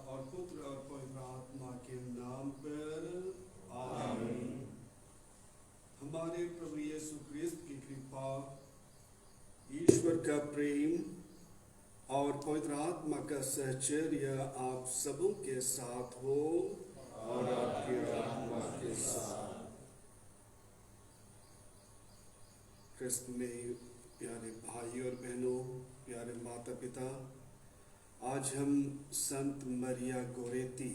और पुत्र और पवित्र आत्मा के नाम पर आमीन। हमारे प्रभु यीशु क्रिस्त की कृपा, ईश्वर का प्रेम और पवित्र आत्मा का सहचर्य आप सबों के साथ हो और आपकी आत्मा के साथ। क्रिस्त में प्यारे भाई और बहनों, प्यारे माता पिता, आज हम संत मरिया गोरेती,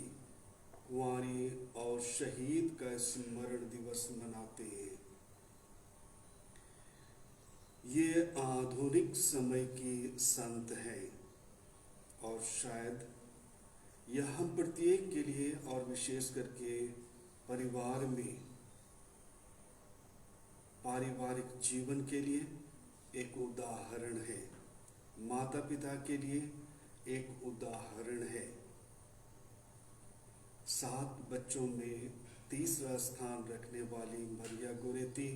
कुंवारी और शहीद का स्मरण दिवस मनाते हैं। ये आधुनिक समय की संत है और शायद यह हम प्रत्येक के लिए और विशेष करके परिवार में पारिवारिक जीवन के लिए एक उदाहरण है, माता पिता के लिए एक उदाहरण है। 7 बच्चों में तीसरा स्थान रखने वाली मरिया गोरेती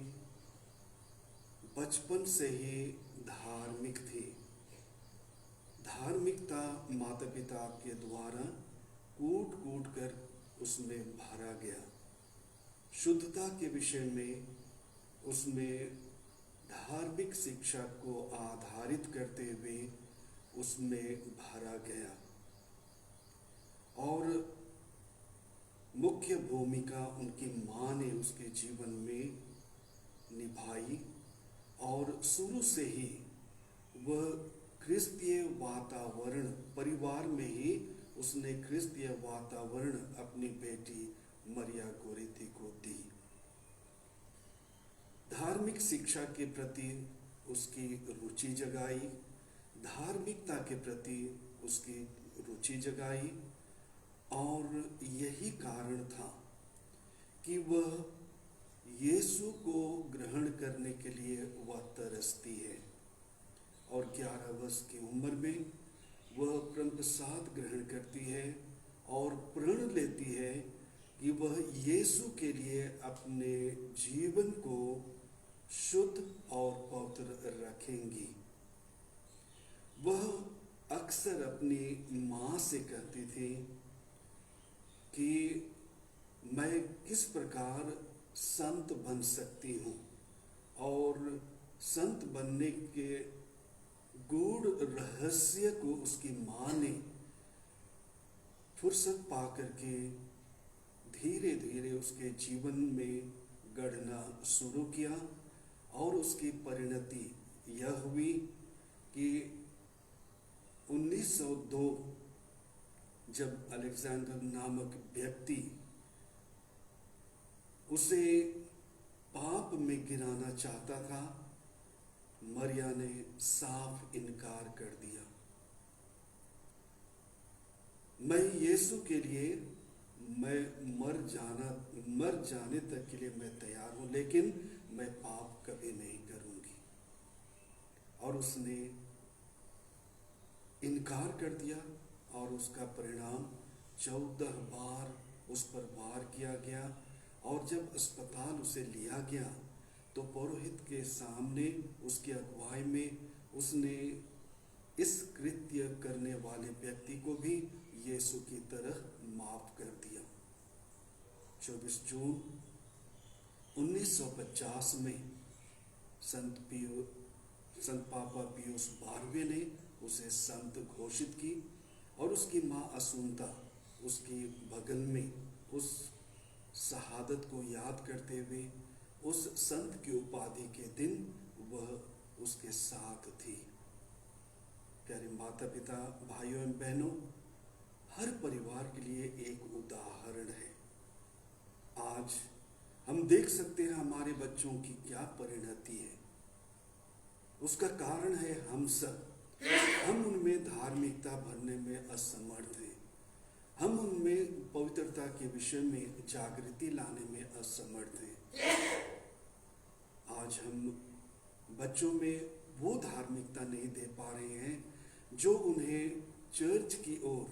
बचपन से ही धार्मिक थी। धार्मिकता माता पिता के द्वारा कूट कूट कर उसमें भरा गया। शुद्धता के विषय में उसमें धार्मिक शिक्षा को आधारित करते हुए उसमें भरा गया और मुख्य भूमिका उनकी माँ ने उसके जीवन में निभाई और शुरू से ही वह क्रिस्तीय वातावरण, परिवार में ही उसने क्रिस्तीय वातावरण अपनी बेटी मरिया गोरेती को दी। धार्मिक शिक्षा के प्रति उसकी रुचि जगाई, धार्मिकता के प्रति उसकी रुचि जगाई और यही कारण था कि वह यीशु को ग्रहण करने के लिए वह तरसती है और 11 वर्ष की उम्र में वह प्रण प्रसाद ग्रहण करती है और प्रण लेती है कि वह यीशु के लिए अपने जीवन को शुद्ध और पवित्र रखेंगी। वह अक्सर अपनी माँ से कहती थी कि मैं किस प्रकार संत बन सकती हूँ और संत बनने के गूढ़ रहस्य को उसकी माँ ने फुर्सत पा करके धीरे धीरे उसके जीवन में गढ़ना शुरू किया और उसकी परिणति यह हुई कि 1902 जब अलेक्जेंडर नामक व्यक्ति उसे पाप में गिराना चाहता था, मरिया ने साफ इनकार कर दिया। मैं यीशु के लिए मैं मर जाने तक के लिए मैं तैयार हूँ, लेकिन मैं पाप कभी नहीं करूँगी। और उसने इनकार कर दिया और उसका परिणाम 14 बार उस पर वार किया गया और जब अस्पताल उसे लिया गया तो पुरोहित के सामने उसकी अगुवाई में उसने इस कृत्य करने वाले व्यक्ति को भी यीशु की तरह माफ कर दिया। 24 जून 1950 में संत पापा पियूस 12वें ने उसे संत घोषित की और उसकी माँ असुंता उसकी बगल में उस शहादत को याद करते हुए उस संत की उपाधि के दिन वह उसके साथ थी। प्यारे माता पिता, भाइयों एवं बहनों, हर परिवार के लिए एक उदाहरण है। आज हम देख सकते हैं हमारे बच्चों की क्या परिणति है। उसका कारण है हम सब। हम उनमें धार्मिकता भरने में असमर्थ हैं। हम उनमें पवित्रता के विषय में जागृति लाने में असमर्थ हैं। आज हम बच्चों में वो धार्मिकता नहीं दे पा रहे हैं जो उन्हें चर्च की ओर,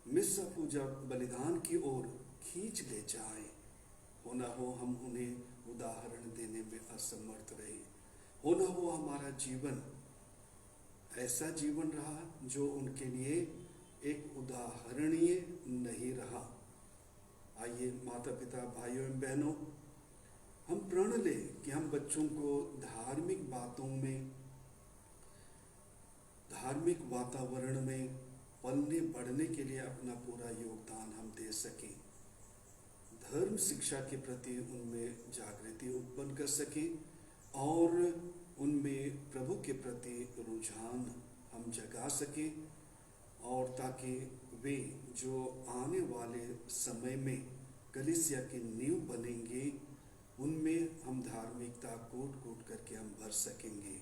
मिस्सा पूजा बलिदान की ओर खींच ले जाए। हो ना हो हम उन्हें उदाहरण देने में असमर्थ रहे। हो ना हो हमारा जीवन ऐसा जीवन रहा जो उनके लिए एक उदाहरणीय नहीं रहा। आइए माता पिता, भाइयों एवं बहनों, हम प्रण लें कि हम बच्चों को धार्मिक बातों में, धार्मिक वातावरण में पलने बढ़ने के लिए अपना पूरा योगदान हम दे सकें। धर्म शिक्षा के प्रति उनमें जागृति उत्पन्न कर सकें और उनमें प्रभु के प्रति रुझान हम जगा सकें, और ताकि वे जो आने वाले समय में कलीसिया की नींव बनेंगे उनमें हम धार्मिकता कूट कूट करके हम भर सकेंगे।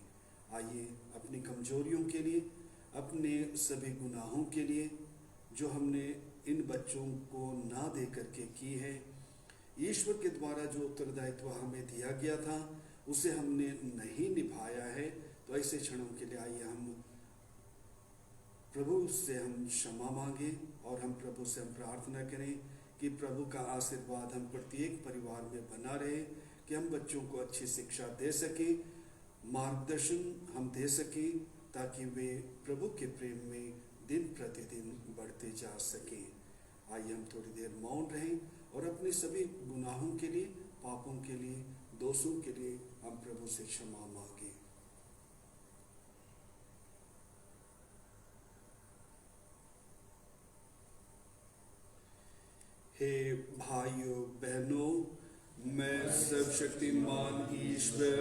आइए अपनी कमजोरियों के लिए, अपने सभी गुनाहों के लिए जो हमने इन बच्चों को ना दे करके की है, ईश्वर के द्वारा जो उत्तरदायित्व हमें दिया गया था उसे हमने नहीं निभाया है, तो ऐसे क्षणों के लिए आइए हम प्रभु से हम क्षमा मांगे और हम प्रभु से हम प्रार्थना करें कि प्रभु का आशीर्वाद हम प्रत्येक परिवार में बना रहे, कि हम बच्चों को अच्छी शिक्षा दे सकें, मार्गदर्शन हम दे सकें, ताकि वे प्रभु के प्रेम में दिन प्रतिदिन बढ़ते जा सकें। आइए हम थोड़ी देर मौन रहें और अपने सभी गुनाहों के लिए, पापों के लिए, दोषों के लिए हम प्रभु से क्षमा मांगे। हे भाइयों बहनों, मैं सर्वशक्तिमान ईश्वर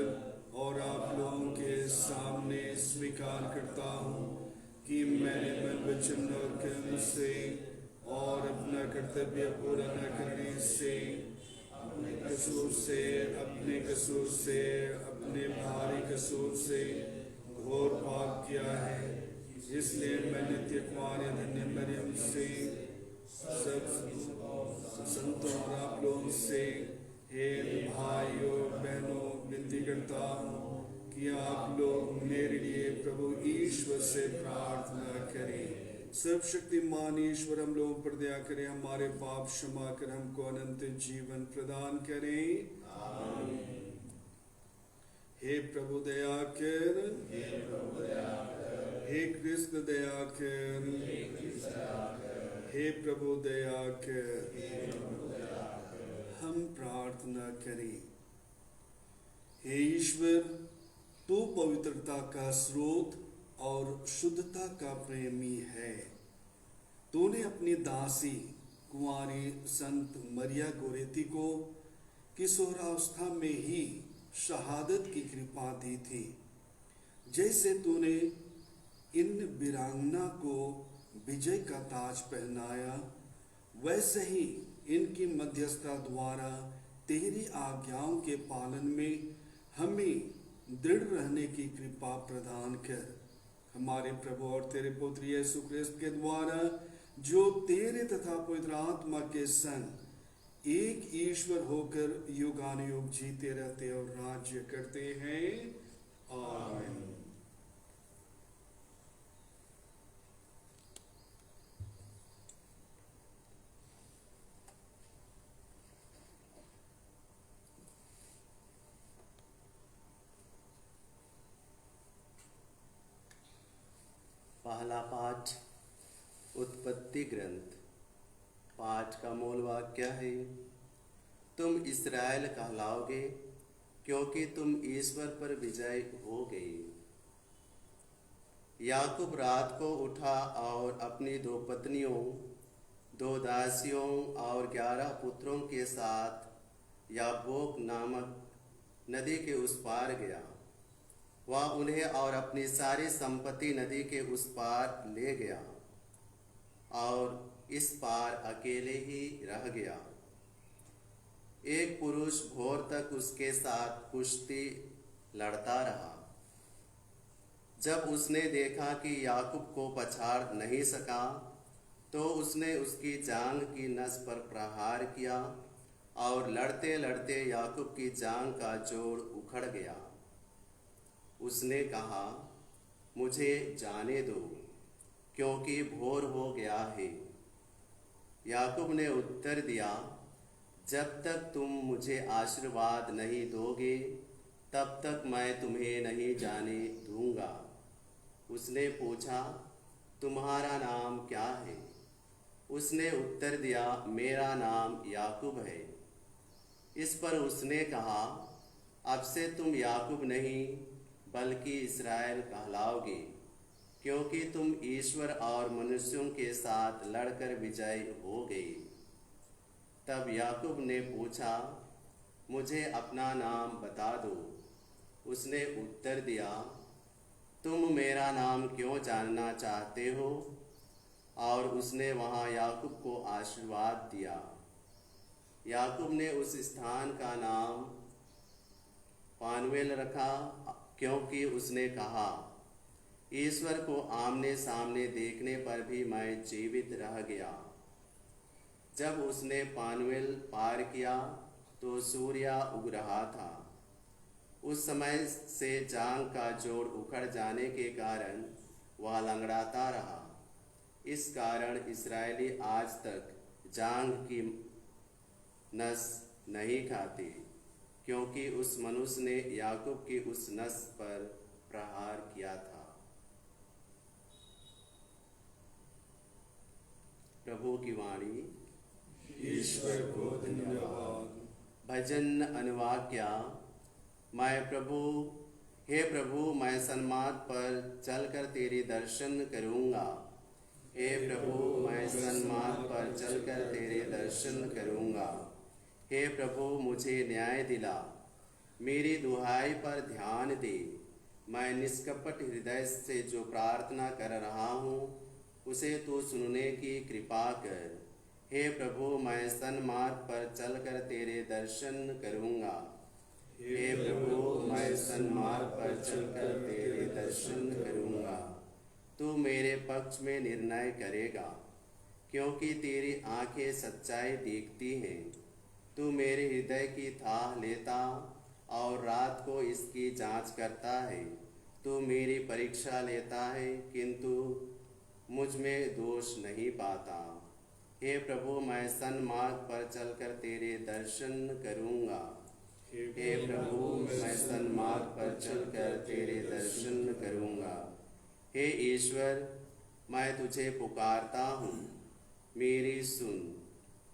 और आप लोगों के सामने स्वीकार करता हूँ कि मैंने मन, वचन और कर्म से और अपना कर्तव्य पूरा न करने से, अपने कसूर से, अपने भारी कसूर से घोर पाप किया है। इसलिए मैं नित्य कुमारी धन्य मरियम से, सब संतों और आप लोगों से, हे भाइयों बहनों, विनती करता हूँ कि आप लोग मेरे लिए प्रभु ईश्वर से प्रार्थना करें। सर्वशक्तिमान ईश्वर हम लोगों पर दया करें, हमारे पाप क्षमा कर हमको अनंत जीवन प्रदान करें। आमीन। हे प्रभु दया कर, हे कृष्ण दया कर, हे प्रभु दया कर। हम प्रार्थना करें। हे ईश्वर, तू पवित्रता का स्रोत और शुद्धता का प्रेमी है। तूने अपनी दासी कुंवारी संत मरिया गोरेती को किशोरावस्था में ही शहादत की कृपा दी थी। जैसे तूने इन वीरांगना को विजय का ताज पहनाया, वैसे ही इनकी मध्यस्थता द्वारा तेरी आज्ञाओं के पालन में हमें दृढ़ रहने की कृपा प्रदान कर। हमारे प्रभु और तेरे पुत्र यीशु क्रिस्त के द्वारा, जो तेरे तथा पवित्र आत्मा के संग एक ईश्वर होकर युगानुयुग जीते रहते और राज्य करते हैं। आमीन। पहला पाठ उत्पत्ति ग्रंथ। पाठ का मूल वाक्य है, तुम इस्राएल कहलाओगे क्योंकि तुम ईश्वर पर विजय हो गए। याकूब रात को उठा और अपनी 2 पत्नियों, 2 दासियों और 11 पुत्रों के साथ याबोक नामक नदी के उस पार गया। वह उन्हें और अपनी सारी संपत्ति नदी के उस पार ले गया और इस पार अकेले ही रह गया। एक पुरुष भोर तक उसके साथ कुश्ती लड़ता रहा। जब उसने देखा कि याकूब को पछाड़ नहीं सका, तो उसने उसकी जांघ की नस पर प्रहार किया और लड़ते लड़ते याकूब की जांघ का जोड़ उखड़ गया। उसने कहा, मुझे जाने दो, क्योंकि भोर हो गया है। याकूब ने उत्तर दिया, जब तक तुम मुझे आशीर्वाद नहीं दोगे, तब तक मैं तुम्हें नहीं जाने दूंगा। उसने पूछा, तुम्हारा नाम क्या है? उसने उत्तर दिया, मेरा नाम याकूब है। इस पर उसने कहा, अब से तुम याकूब नहीं बल्कि इस्राएल कहलाओगे, क्योंकि तुम ईश्वर और मनुष्यों के साथ लड़कर विजयी हो गए। तब याकूब ने पूछा, मुझे अपना नाम बता दो। उसने उत्तर दिया, तुम मेरा नाम क्यों जानना चाहते हो? और उसने वहाँ याकूब को आशीर्वाद दिया। याकूब ने उस स्थान का नाम पानुएल रखा, क्योंकि उसने कहा, ईश्वर को आमने सामने देखने पर भी मैं जीवित रह गया। जब उसने पानुएल पार किया तो सूर्य उग रहा था। उस समय से जांघ का जोड़ उखड़ जाने के कारण वह लंगड़ाता रहा। इस कारण इस्राएली आज तक जांघ की नस नहीं खाते, क्योंकि उस मनुष्य ने याकूब की उस नस पर प्रहार किया था। प्रभु की वाणी। ईश्वर को धन्यवाद। भजन अनुवाक्या। हे प्रभु, मैं सन्मार्ग पर चलकर तेरे दर्शन करूँगा। हे प्रभु, मैं सन्मार्ग पर चलकर तेरे दर्शन करूँगा। हे प्रभु, मुझे न्याय दिला, मेरी दुहाई पर ध्यान दे। मैं निष्कपट हृदय से जो प्रार्थना कर रहा हूँ, उसे तू सुनने की कृपा कर। हे प्रभु, मैं सन्मार्ग पर चलकर तेरे दर्शन करूँगा। हे प्रभु, मैं सन्मार्ग पर चलकर तेरे दर्शन करूँगा। तू मेरे पक्ष में निर्णय करेगा, क्योंकि तेरी आंखें सच्चाई देखती हैं। तू मेरे हृदय की थाह लेता और रात को इसकी जांच करता है। तू मेरी परीक्षा लेता है, किंतु मुझ में दोष नहीं पाता। हे प्रभु, मैं सन्मार्ग पर चलकर तेरे दर्शन करूँगा। हे प्रभु, मैं सन्मार्ग पर चलकर तेरे दर्शन करूँगा। हे ईश्वर, मैं तुझे पुकारता हूँ, मेरी सुन।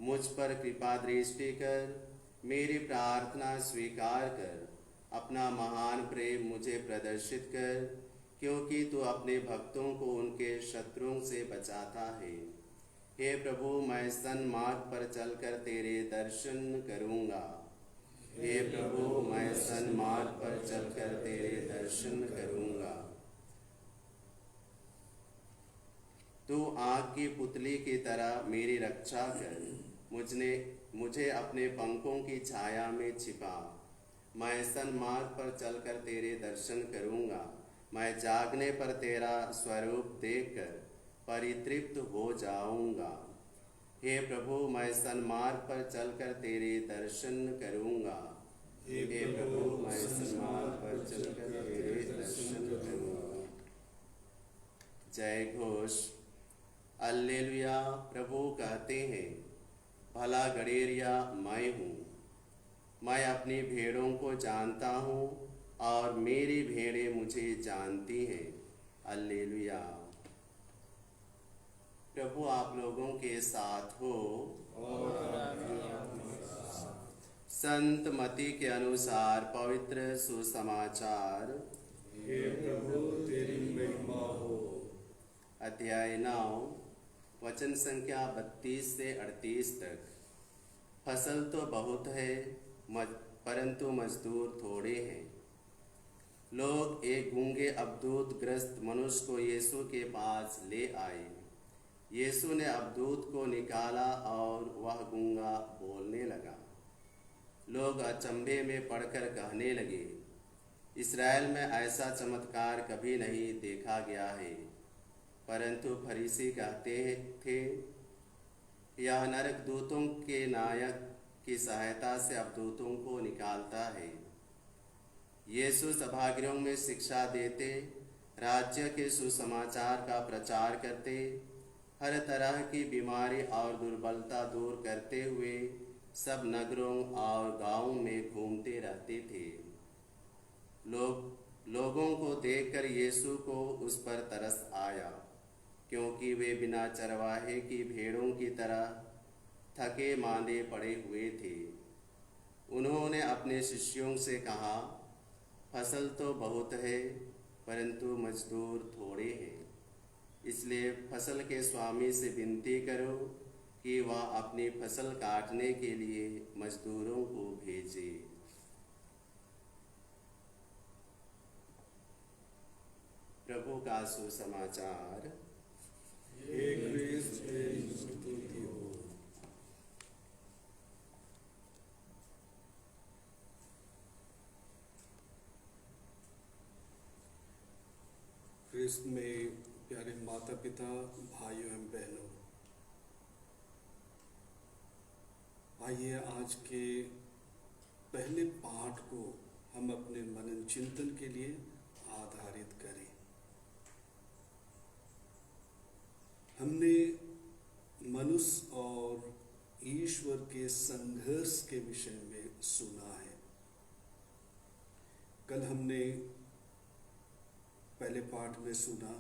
मुझ पर कृपा दृष्टि कर, मेरी प्रार्थना स्वीकार कर। अपना महान प्रेम मुझे प्रदर्शित कर, क्योंकि तू अपने भक्तों को उनके शत्रुओं से बचाता है। हे प्रभु, मैं सन्मार्ग पर चलकर तेरे दर्शन करूँगा। हे प्रभु, मैं सन्मार्ग पर चलकर तेरे दर्शन करूँगा। तू आग की पुतली की तरह मेरी रक्षा कर। मुझे अपने पंखों की छाया में छिपा। मैं सन्मार्ग पर चलकर तेरे दर्शन करूँगा। मैं जागने पर तेरा स्वरूप देखकर परितृप्त हो जाऊँगा। हे प्रभु, मैं सन्मार्ग पर चलकर तेरे दर्शन करूँगा। हे प्रभु, मैं सन्मार्ग पर चलकर तेरे दर्शन करूँगा। जय घोष। alleluia। प्रभु कहते हैं, भला गडेरिया मैं हूँ। मैं अपनी भेड़ों को जानता हूँ और मेरी भेड़ें मुझे जानती हैं। alleluia। प्रभु आप लोगों के साथ हो और आपके आत्मा के साथ। संत मती के अनुसार पवित्र सुसमाचार। हे प्रभु, तेरी महिमा हो। अध्याय 9, वचन संख्या 32 से 38 तक। फसल तो बहुत है, परंतु मजदूर थोड़े हैं। लोग एक गूंगे अबदूत ग्रस्त मनुष्य को यीशु के पास ले आए। यीशु ने अबदूत को निकाला और वह गूंगा बोलने लगा। लोग अचंभे में पड़कर कहने लगे, इस्राएल में ऐसा चमत्कार कभी नहीं देखा गया है। परंतु फरीसी कहते थे, यह नरक दूतों के नायक की सहायता से अबदूतों को निकालता है। यीशु सभागृहों में शिक्षा देते, राज्य के सुसमाचार का प्रचार करते, हर तरह की बीमारी और दुर्बलता दूर करते हुए सब नगरों और गांवों में घूमते रहते थे। लोगों को देखकर यीशु को उस पर तरस आया। क्योंकि वे बिना चरवाहे की भेड़ों की तरह थके मांदे पड़े हुए थे। उन्होंने अपने शिष्यों से कहा, फसल तो बहुत है, परंतु मजदूर थोड़े हैं। इसलिए फसल के स्वामी से विनती करो कि वह अपनी फसल काटने के लिए मजदूरों को भेजे। प्रभु का सुसमाचार। हे क्रिस्त, तेरी स्तुति हो। क्रिस्त में प्यारे माता पिता, भाइयों एवं बहनों, आइए आज के पहले पाठ को हम अपने मनन चिंतन के लिए आधारित करें। हमने मनुष्य और ईश्वर के संघर्ष के विषय में सुना है। कल हमने पहले पाठ में सुना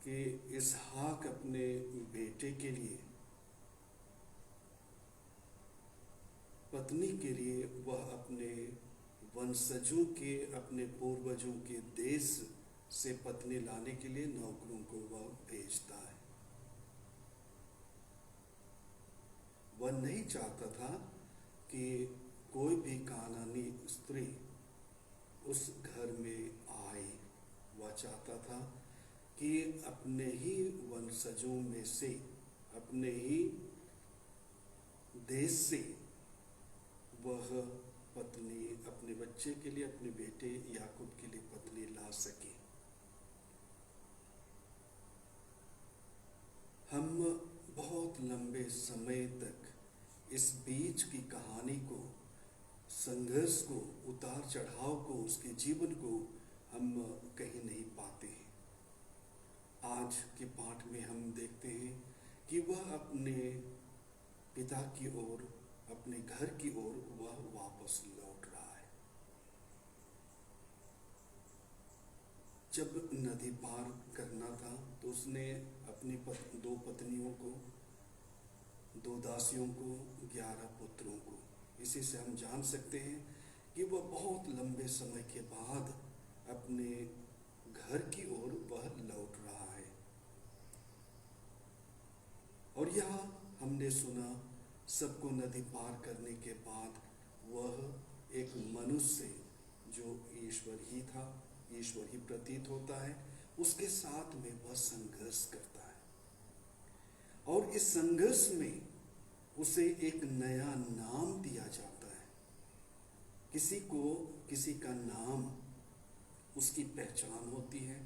कि इसहाक अपने बेटे के लिए, पत्नी के लिए, वह अपने वंशजों के, अपने पूर्वजों के देश से पत्नी लाने के लिए नौकरों को वह भेजता है। वह नहीं चाहता था कि कोई भी कानानी स्त्री उस घर में आए। वह चाहता था कि अपने ही वंशजों में से, अपने ही देश से वह पत्नी अपने बच्चे के लिए, अपने बेटे याकूब के लिए पत्नी ला सके। हम बहुत लंबे समय तक इस बीच की कहानी को, संघर्ष को, उतार चढ़ाव को, उसके जीवन को हम कहीं नहीं पाते हैं। आज के पाठ में हम देखते हैं कि वह अपने पिता की ओर, अपने घर की ओर वह वापस लौट रहा है। जब नदी पार करना था तो उसने अपनी दो पत्नियों को, दो दासियों को, 11 पुत्रों को, इसी से हम जान सकते हैं कि वह बहुत लंबे समय के बाद अपने घर की ओर वह लौट रहा है। और यहाँ हमने सुना, सबको नदी पार करने के बाद वह एक मनुष्य जो ईश्वर ही था, ईश्वर ही प्रतीत होता है, उसके साथ में वह संघर्ष करता है। और इस संघर्ष में उसे एक नया नाम दिया जाता है। किसी को किसी का नाम, उसकी पहचान होती है,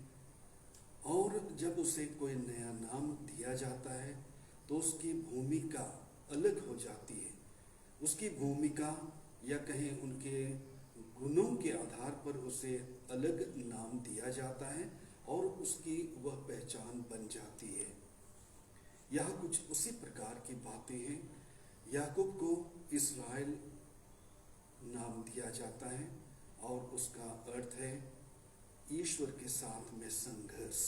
और जब उसे कोई नया नाम दिया जाता है तो उसकी भूमिका अलग हो जाती है। उसकी भूमिका, या कहें उनके गुणों के आधार पर उसे अलग नाम दिया जाता है और उसकी वह पहचान बन जाती है। यहाँ कुछ उसी प्रकार की बातें हैं। याकूब को इस्राएल नाम दिया जाता है और उसका अर्थ है ईश्वर के साथ में संघर्ष।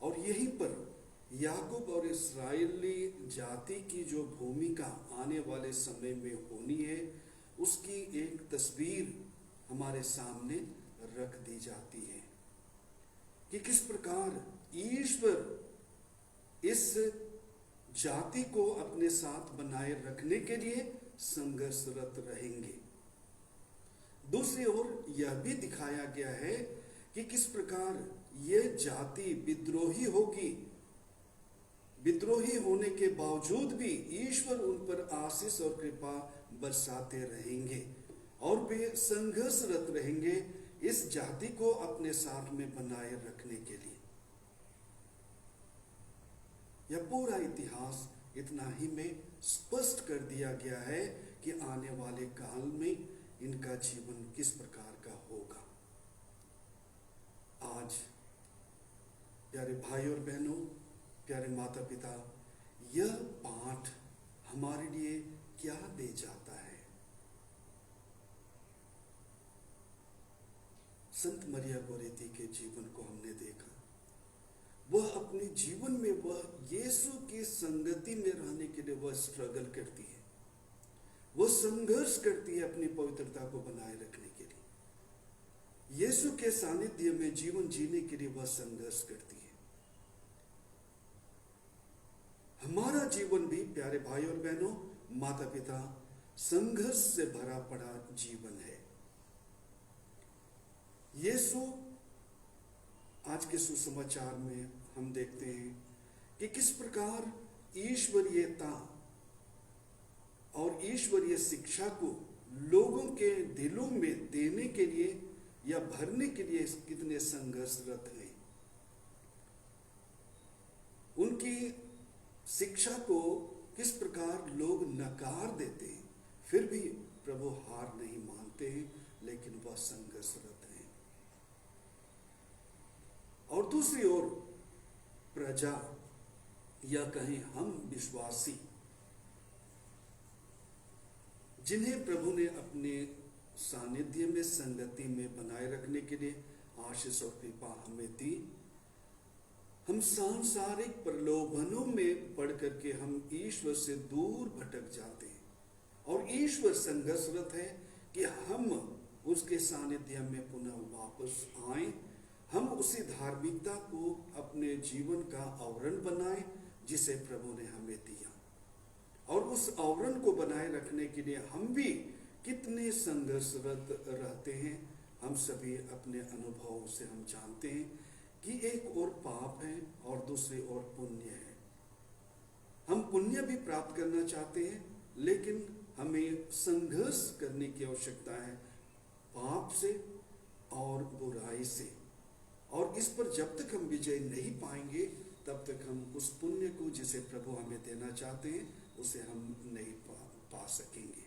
और यहीं पर याकूब और इस्राएली जाति की जो भूमिका आने वाले समय में होनी है, उसकी एक तस्वीर हमारे सामने रख दी जाती है कि किस प्रकार ईश्वर इस जाति को अपने साथ बनाए रखने के लिए संघर्षरत रहेंगे। दूसरी ओर यह भी दिखाया गया है कि किस प्रकार यह जाति विद्रोही होगी। विद्रोही होने के बावजूद भी ईश्वर उन पर आशीष और कृपा बरसाते रहेंगे और वे संघर्षरत रहेंगे इस जाति को अपने साथ में बनाए रखने के लिए। यह पूरा इतिहास इतना ही में स्पष्ट कर दिया गया है कि आने वाले काल में इनका जीवन किस प्रकार का होगा। आज प्यारे भाई और बहनों, प्यारे माता पिता, यह पाठ हमारे लिए क्या दे जाता है? संत मरिया गोरेती के जीवन को हमने देखा। वह अपने जीवन में वह यीशु की संगति में रहने के लिए वह स्ट्रगल करती है, वह संघर्ष करती है अपनी पवित्रता को बनाए रखने के लिए। यीशु के सानिध्य में जीवन जीने के लिए वह संघर्ष करती है। हमारा जीवन भी प्यारे भाई और बहनों, माता पिता, संघर्ष से भरा पड़ा जीवन है। यीशु आज के सुसमाचार में हम देखते हैं कि किस प्रकार ईश्वरीयता और ईश्वरीय शिक्षा को लोगों के दिलों में देने के लिए या भरने के लिए कितने संघर्षरत हैं। उनकी शिक्षा को किस प्रकार लोग नकार देते हैं, फिर भी प्रभु हार नहीं मानते हैं, लेकिन वह संघर्षरत हैं। और दूसरी ओर प्रजा या कहें हम विश्वासी, जिन्हें प्रभु ने अपने सानिध्य में संगति में बनाए रखने के लिए आशीष और कृपा हमें दी, हम सांसारिक प्रलोभनों में पड़ करके हम ईश्वर से दूर भटक जाते हैं और ईश्वर संघर्षरत है कि हम उसके सानिध्य में पुनः वापस आएं, हम उसी धार्मिकता को अपने जीवन का आवरण बनाएं जिसे प्रभु ने हमें दिया। और उस आवरण को बनाए रखने के लिए हम भी कितने संघर्षरत रहते हैं। हम सभी अपने अनुभवों से हम जानते हैं कि एक और पाप है और दूसरी ओर पुण्य है। हम पुण्य भी प्राप्त करना चाहते हैं, लेकिन हमें संघर्ष करने की आवश्यकता है पाप से और बुराई से। और इस पर जब तक हम विजय नहीं पाएंगे, तब तक हम उस पुण्य को जिसे प्रभु हमें देना चाहते हैं उसे हम नहीं पा सकेंगे।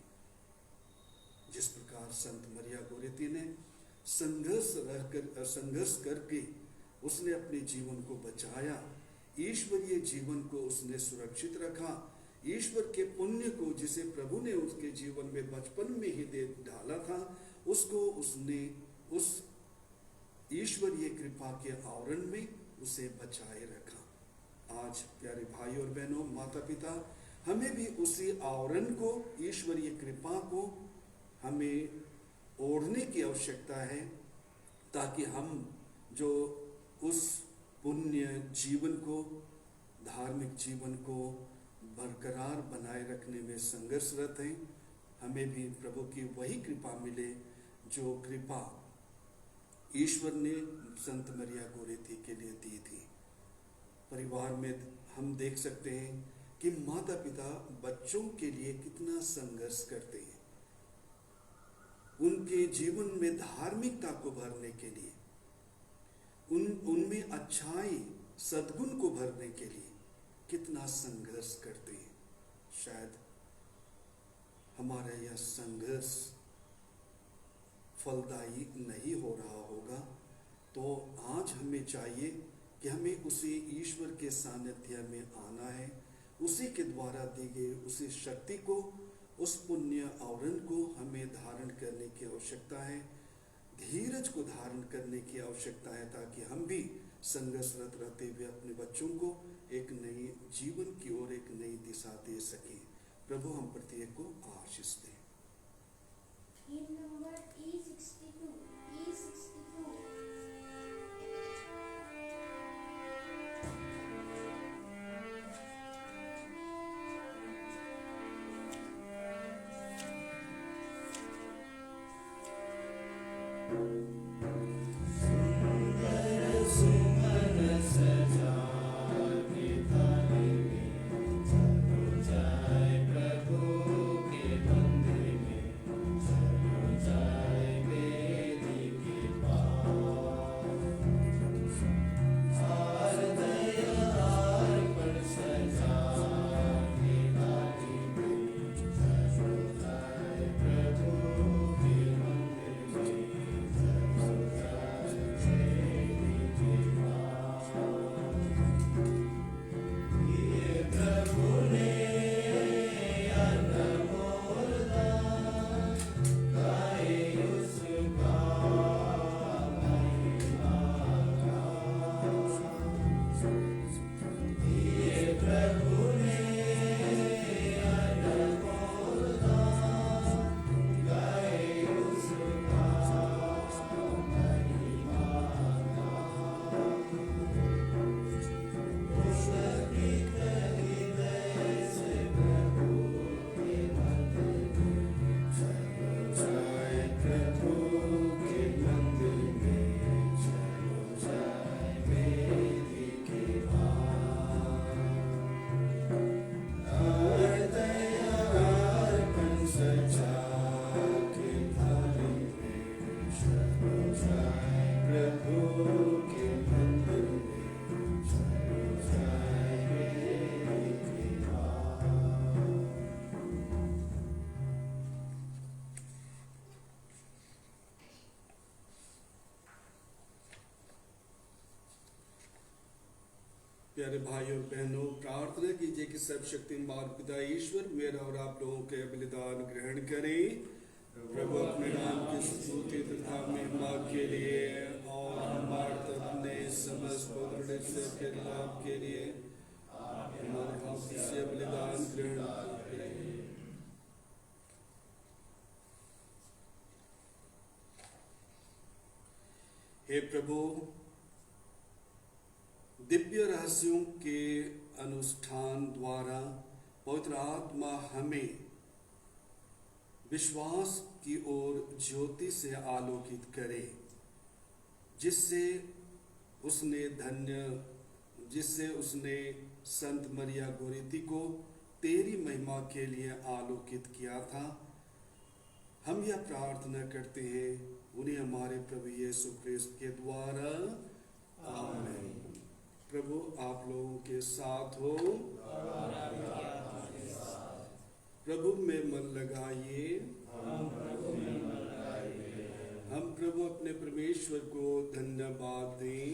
जिस प्रकार संत मरिया गोरेती ने संघर्ष करके उसने अपने जीवन को बचाया, ईश्वरीय जीवन को उसने सुरक्षित रखा, ईश्वर के पुण्य को जिसे प्रभु ने उसके जीवन में बचपन में ही दे डाला था, उसको उसने उस ईश्वरीय कृपा के आवरण में उसे बचाए रखा। आज प्यारे भाई और बहनों, माता पिता, हमें भी उसी आवरण को, ईश्वरीय कृपा को हमें ओढ़ने की आवश्यकता है, ताकि हम जो उस पुण्य जीवन को, धार्मिक जीवन को बरकरार बनाए रखने में संघर्षरत हैं, हमें भी प्रभु की वही कृपा मिले जो कृपा ईश्वर ने संत मरिया गोरेती के लिए दी थी। परिवार में हम देख सकते हैं कि माता पिता बच्चों के लिए कितना संघर्ष करते हैं, उनके जीवन में धार्मिकता को भरने के लिए, उनमें अच्छाई सद्गुण को भरने के लिए कितना संघर्ष करते हैं। शायद हमारा यह संघर्ष फलदायी नहीं हो रहा होगा, तो आज हमें चाहिए कि हमें उसी ईश्वर के सानिध्य में आना है, उसी के द्वारा दी गई उसी शक्ति को, उस पुण्य आवरण को हमें धारण करने की आवश्यकता है, धीरज को धारण करने की आवश्यकता है, ताकि हम भी संघर्षरत रहते हुए अपने बच्चों को एक नई जीवन की ओर एक नई दिशा दे सकें। प्रभु हम प्रत्येक को आशीष दे। Hymn number E62. E62. प्रभु के मंदिर में प्यारे भाइयों और बहनों, प्रार्थना कीजिए कि सर्वशक्तिमान पिता ईश्वर मेरा और आप लोगों के बलिदान ग्रहण करें। प्रभु अपने नाम की स्तुति तथा महिमा के लिए और हमारे अपने समस्त पवित्र से लाभ के लिए हमारे हाथ से बलिदान ग्रहण करें। हे प्रभु, दिव्य रहस्यों के अनुष्ठान द्वारा पवित्र आत्मा हमें विश्वास की ओर ज्योति से आलोकित करे, जिससे उसने संत मरिया गोरेती को तेरी महिमा के लिए आलोकित किया था। हम यह प्रार्थना करते हैं उन्हें हमारे प्रभु यीशु ख्रिस्त के द्वारा, आमीन। प्रभु आप लोगों के साथ हो। प्रभु में मन लगाइए। हम प्रभु अपने परमेश्वर को धन्यवाद दें।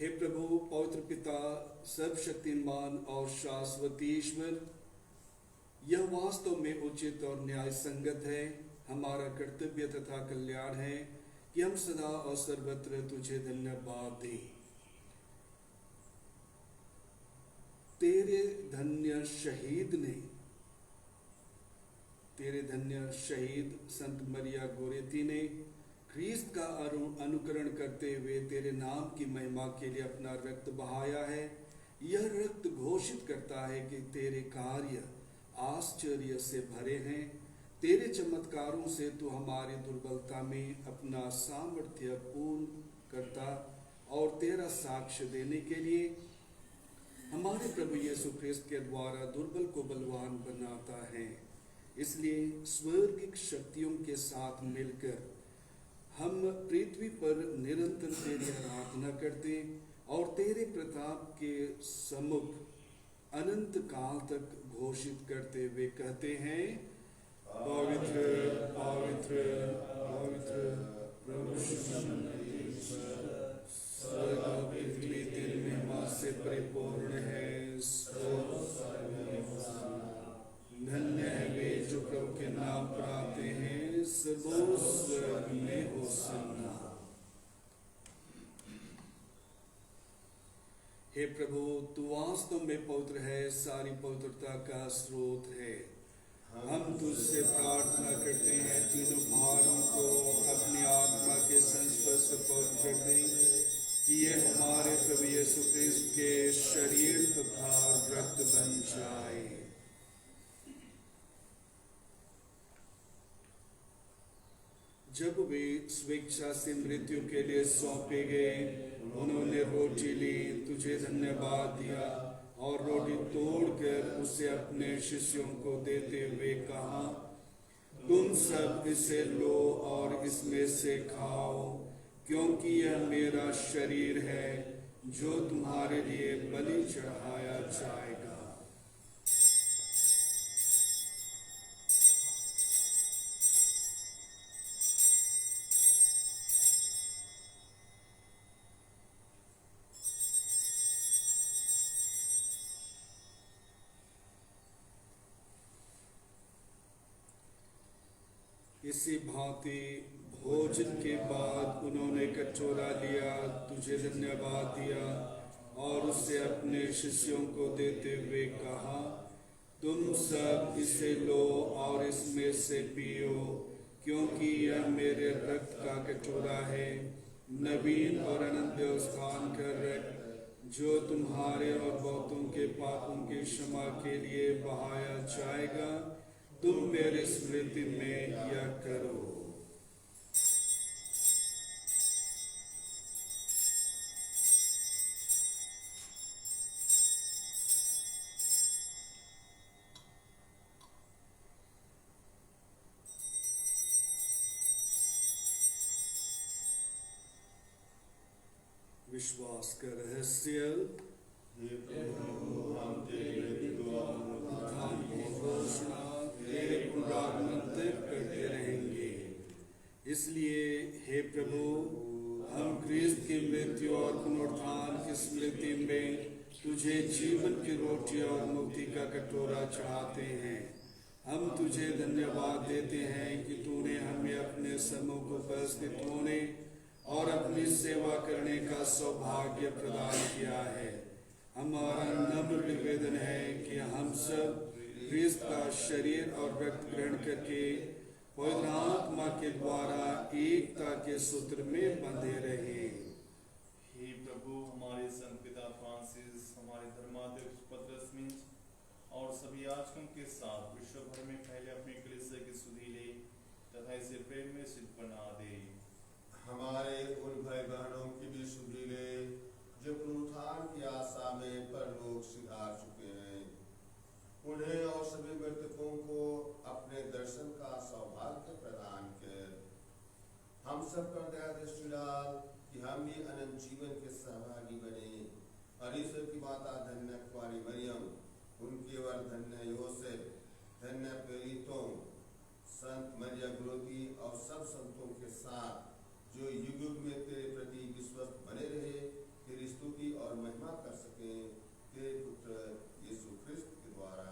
हे प्रभु, पवित्र पिता, सर्वशक्तिमान और शाश्वत ईश्वर, यह वास्तव में उचित और न्याय संगत है, हमारा कर्तव्य तथा कल्याण है कि हम सदा और सर्वत्र तुझे धन्यवाद दें। तेरे धन्य शहीद संत मरिया गोरेती ने ख्रीस्त का अनुकरण करते हुए तेरे नाम की महिमा के लिए अपना रक्त बहाया है। यह रक्त घोषित करता है कि तेरे कार्य आश्चर्य से भरे हैं। तेरे चमत्कारों से तू हमारी दुर्बलता में अपना सामर्थ्य पूर्ण करता और तेरा साक्ष्य देने के लिए हमारे प्रभु यीशु ख्रिस्त के द्वारा दुर्बल को बलवान बनाता है। इसलिए स्वर्गिक शक्तियों के साथ मिलकर हम पृथ्वी पर निरंतर तेरी आराधना करते और तेरे प्रताप के सम्मुख अनंत काल तक घोषित करते हुए कहते हैं, पवित्र पवित्र पवित्र प्रभु स्वर्ग और पृथ्वी तेरी महिमा से परिपूर्ण है। धन्य है वे जो प्रभु के नाम पर आते हैं। स्वर्ग में होसन्ना। हे प्रभु, तू वास्तव में पवित्र है, सारी पवित्रता का स्रोत है। हम तुझसे प्रार्थना करते हैं तीनों भारों को अपनी आत्मा के संस्पर्श से पवित्र कर दें कि ये हमारे प्रभु यीशु ख्रिस्त के शरीर तथा रक्त बन जाए। जब वे स्वेच्छा से मृत्यु के लिए सौंपे गए, उन्होंने रोटी ली, तुझे धन्यवाद दिया और रोटी तोड़कर उसे अपने शिष्यों को देते हुए कहा, तुम सब इसे लो और इसमें से खाओ, क्योंकि यह मेरा शरीर है जो तुम्हारे लिए बलि चढ़ाया जाएगा। इसी भांति भोजन के बाद उन्होंने कटोरा लिया, तुझे धन्यवाद दिया और उसे अपने शिष्यों को देते हुए कहा, तुम सब इसे लो और इसमें से पियो, क्योंकि यह मेरे रक्त का कटोरा है, नवीन और अनंत व्यवस्थान का रक्त, जो तुम्हारे और बहुतों के पापों की क्षमा के लिए बहाया जाएगा। तुम मेरे स्मृति में यह करो। विश्वास का रहस्य। तेरे पुनरागमन इसलिए हे प्रभु, हम क्रिस्त की मृत्यु और पुनरुत्थान की स्मृति में तुझे जीवन की रोटी और मुक्ति का कटोरा चढ़ाते हैं। हम तुझे धन्यवाद देते हैं कि तूने हमें अपने सम्मुख उपस्थित होने और अपनी सेवा करने का सौभाग्य प्रदान किया है। हमारा नम्र निवेदन है कि हम सब क्रिस्त का शरीर और रक्त ग्रहण करके पवित्र आत्मा के द्वारा एकता के सूत्र में बंधे रहे। हे प्रभु, हमारे संत पिता फ्रांसिस, हमारे धर्माध्यक्ष पतरस मिंज और सभी याजकों के साथ विश्व भर में फैले अपनी कलीसिया की सुधि ले तथा इसे प्रेम में सिद्ध बना दे। हमारे उन भाई बहनों की भी सुधि ले जो पुनरुत्थान की आशा में परलोक सिधार चुके हैं। उन्हें और सभी मृतकों को अपने दर्शन का सौभाग्य प्रदान कर हम सब पर दया दृष्टि डाल कि हम भी अनंत जीवन के सहभागी बने। और ईश्वर की माता धन्य कुंवारी मरियम, उनके वर धन्य योसेफ, धन्य प्रेरितों, संत मरिया गुरुती और सब संतों के साथ जो युग युग में तेरे प्रति विश्वस्त बने रहे, तेरी स्तुति और महिमा कर सके, तेरे पुत्र यीशु ख्रिस्त के द्वारा।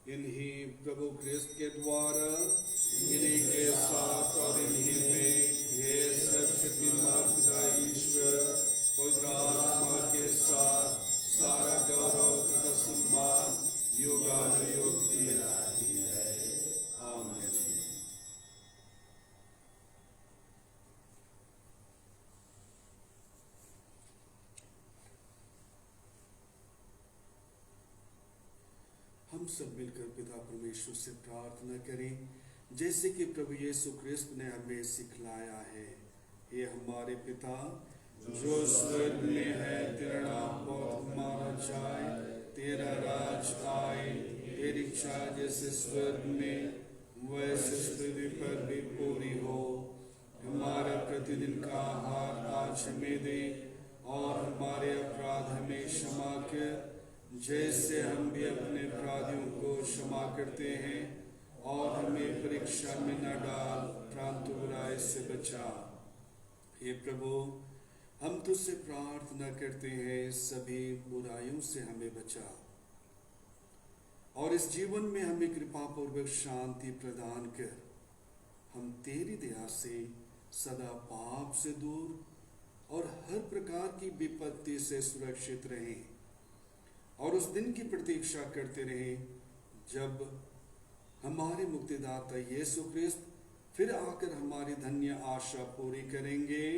इन्हीं प्रभु ख्रिस्त के द्वारा, इन्हीं के साथ और इन्हीं में ये सर्वशक्तिमान पिता ईश्वर पवित्र आत्मा के साथ सारा गौरव तथा सम्मान युगानुयुग दिया है। आमीन। हम सब मिलकर पिता परमेश्वर से प्रार्थना करें, जैसे कि प्रभु यीशु ख्रिस्त ने हमें सिखलाया है। ये हमारे पिता जो स्वर्ग में है, तेरा नाम बहुत माना जाए, तेरा राज आए, तेरी इच्छा जैसे स्वर्ग में वैसे पृथ्वी पर भी पूरी हो। हमारा प्रतिदिन का आहार आज हमें दे और हमारे अपराध हमें क्षमा कर, जैसे हम भी अपने अपराधियों को क्षमा करते हैं, और हमें परीक्षा में न डाल, परंतु बुराई से बचा। हे प्रभु, हम तुझसे प्रार्थना करते हैं, सभी बुराइयों से हमें बचा और इस जीवन में हमें कृपा पूर्वक शांति प्रदान कर, हम तेरी दया से सदा पाप से दूर और हर प्रकार की विपत्ति से सुरक्षित रहें, और उस दिन की प्रतीक्षा करते रहें जब हमारे मुक्तिदाता यीशु ख्रिस्त फिर आकर हमारी धन्य आशा पूरी करेंगे,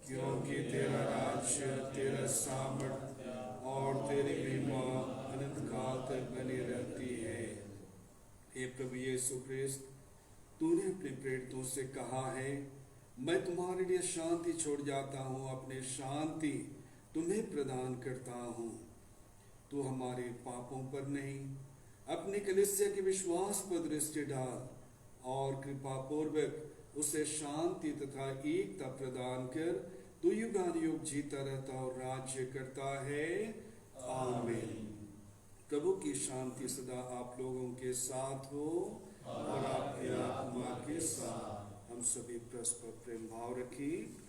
क्योंकि तेरा राज्य, तेरा सामर्थ्य और तेरी महिमा अनंत काल तक बनी रहती है। हे प्रभु यीशु ख्रिस्त, तूने अपने प्रेरितों से कहा है, मैं तुम्हारे लिए शांति छोड़ जाता हूँ, अपने शांति तुम्हें प्रदान करता हूँ। तू हमारे पापों पर नहीं, अपनी कलीसिया के विश्वास पर दृष्टि डाल और कृपा पूर्वक उसे शांति तथा एकता प्रदान कर, तू युगानुयुग जीता रहता और राज्य करता है। आमीन। प्रभु की शांति सदा आप लोगों के साथ हो और आपके आत्मा के साथ। हम सभी परस्पर प्रेम भाव रखें।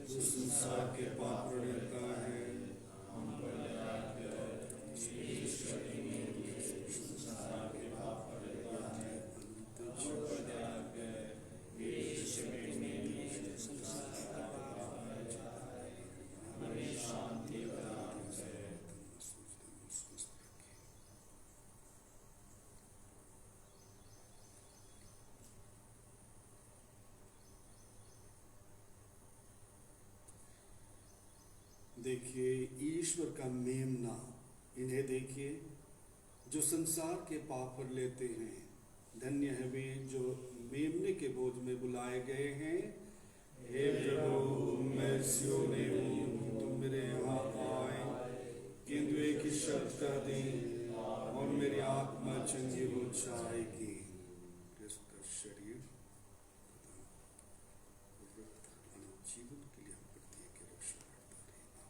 जो संसार के पाप रहता है, हम पर दया कर, ईश्वर की संसार के पाप रहता है, हम पर दया कर, ईश्वर की संसार का पाप रहता है, हमें शांति प्रदान करे। देखिए ईश्वर का मेमना, इन्हें देखिए जो संसार के पाप पर लेते हैं। धन्य है वे जो मेमने के बोझ में बुलाए गए हैं। हे प्रभु, मैं सियोने हूँ, तुम मेरे यहाँ आए, किंतु एक ही शब्द कह दें और मेरी आत्मा चंगी हो जाएगी। क्रिस्त का शरीर जीवन के लिए हम प्रत्येक की रक्षा करता रहेगा।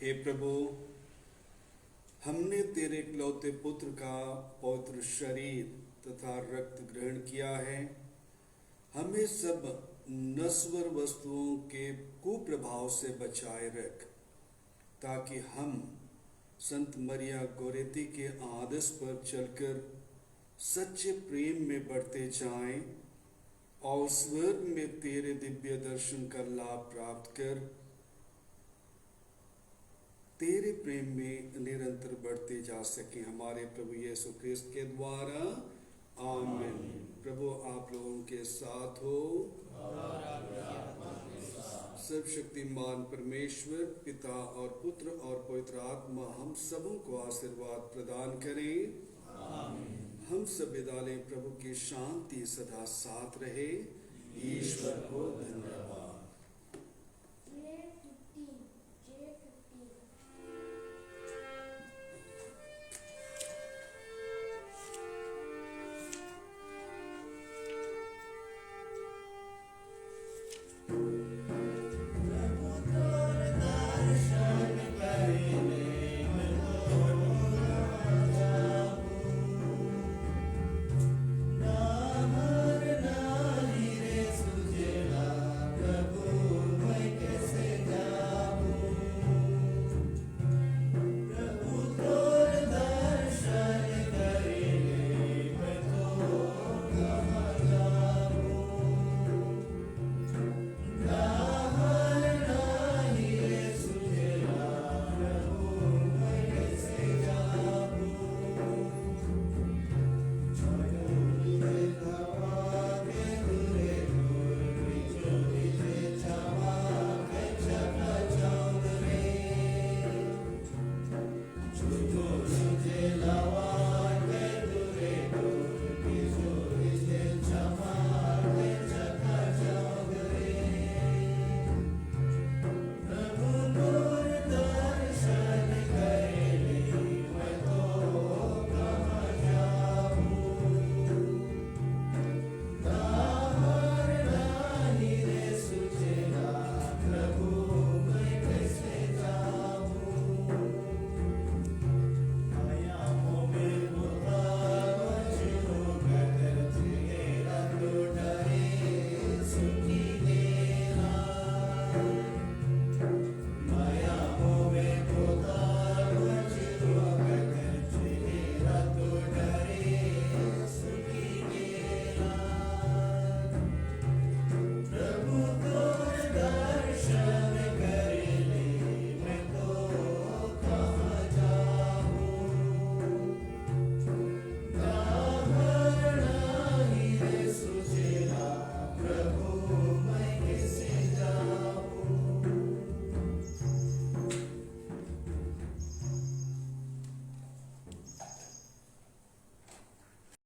हे प्रभु, हमने तेरे इकलौते पुत्र का पवित्र शरीर तथा रक्त ग्रहण किया है। हमें सब नश्वर वस्तुओं के कुप्रभाव से बचाए रख, ताकि हम संत मरिया गोरेती के आदर्श पर चलकर सच्चे प्रेम में बढ़ते जाएं और स्वर्ग में तेरे दिव्य दर्शन का लाभ प्राप्त कर तेरे प्रेम में निरंतर बढ़ते जा सके, हमारे प्रभु यीशु ख्रिस्त के द्वारा। आमीन। प्रभु आप लोगों के साथ हो। सर्वशक्तिमान परमेश्वर पिता और पुत्र और पवित्र आत्मा हम सबों को आशीर्वाद प्रदान करें। हम सब विदा लें। प्रभु की शांति सदा साथ रहे। ईश्वर को धन्यवाद।